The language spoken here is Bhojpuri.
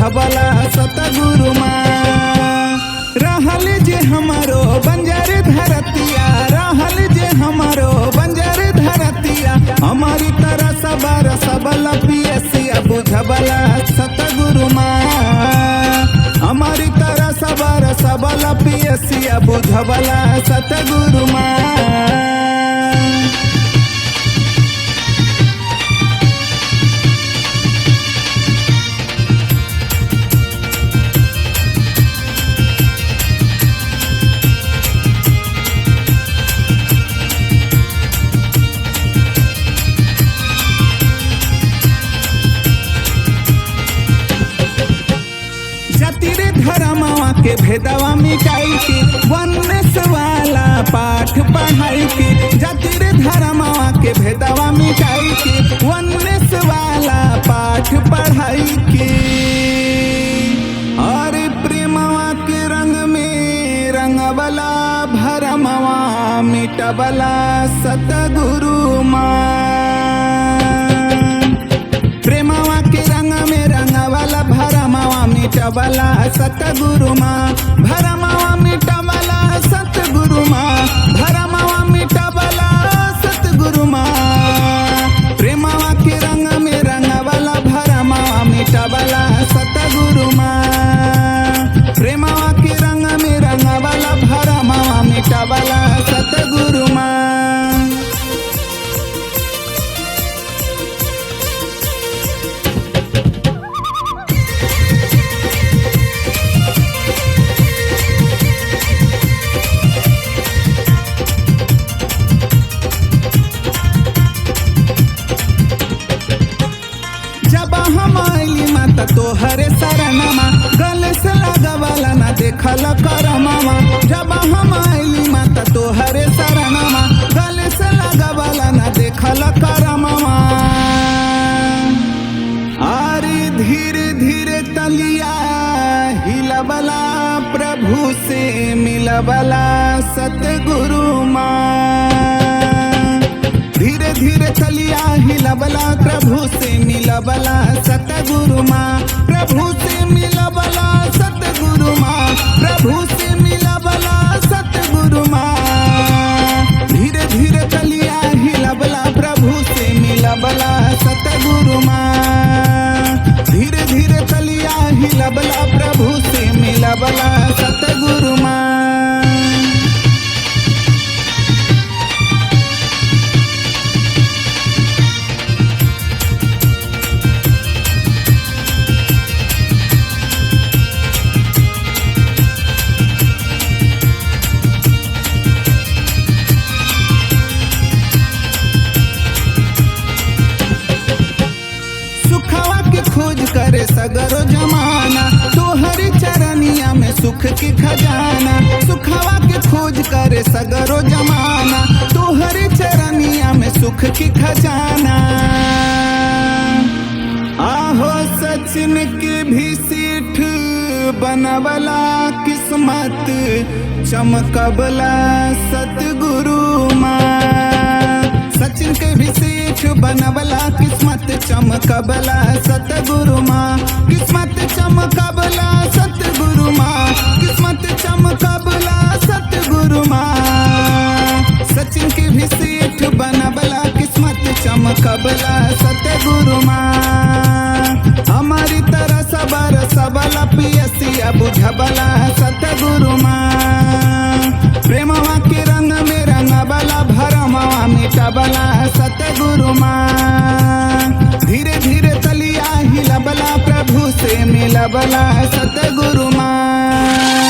बुझबला सतगुरु माँ। रहल जे हमारो बंजर धरतिया, रहल जे हमारो बंजर धरतिया, हमारी तरह सबर सबल पियसिया बुझबला सतगुरु माँ। हमारी तरह सबर सबल पियसिया बुझबला सतगुरु माँ। जातिरे धर्मवा के भेदवा मिटाई के वनस वाला पाठ पढ़ाई के, जातिरे धर्मवा के भेदवा मिटाई के वनस वाला पाठ पढ़ाई के। और प्रेमवा के रंग में रंगवला भरमवा मिटबला सतगुरु माँ। प्रेमवा के रंग में रंगवला भरमवा मिटबला सतगुरु माँ। भरमवा मिटबला सतगुरु माँ, भरमवा मिटबला सतगुरु माँ। प्रेमवा के रंग में रंगवला भरमवा मिटबला सतगुरु माँ। प्रेमवा के रंग में रंगवला भरमवा मिटबला सतगुरु माँ। जब हम आइली माता तोहरे शरणमा, गले से लगवाला ना देखल करमवा। जब हम आइली माता तोहरे शरणमा, गले से लगवाला ना देखल करमवा। आरे धीरे धीरे तलिया हिलबला प्रभु से मिलबला सतगुरु माँ। धीरे धीरे तलिया हिलबला प्रभु से मिलबला सतगुरु माँ। प्रभु से मिलबला सतगुरु माँ, प्रभु से मिलबला सतगुरु माँ। धीरे धीरे तलिया हिलबला प्रभु से मिलबला सतगुरु माँ। धीरे धीरे तलिया हिलबला प्रभु से मिलबला सतगुरु माँ। खोज करे सगरो जमाना, तोहरी चरनिया में सुख की खजाना। सुखवा के खोज करे सगरो जमाना, तोहरी चरनिया में सुख की खजाना। आहो सचिन के भी सीठ बनवला किस्मत चमकबला सतगुरु माँ। सचिन के भी सीठ बनवला किस्मत चमकबला सतगुरु माँ। किस्मत चमकबला सतगुरु माँ, किस्मत चमकबला सतगुरु माँ। सचिन के भी सीठ बनवला किस्मत चमकबला सतगुरु माँ। हमारी तरह सबर सबला पियसिया बुझबला सतगुरु माँ। प्रेमवा के रंग में रंगबला भरमवा मिटबला सतगुरु माँ। धीरे धीरे तलिया हिलबला प्रभु से मिलबला सतगुरु माँ।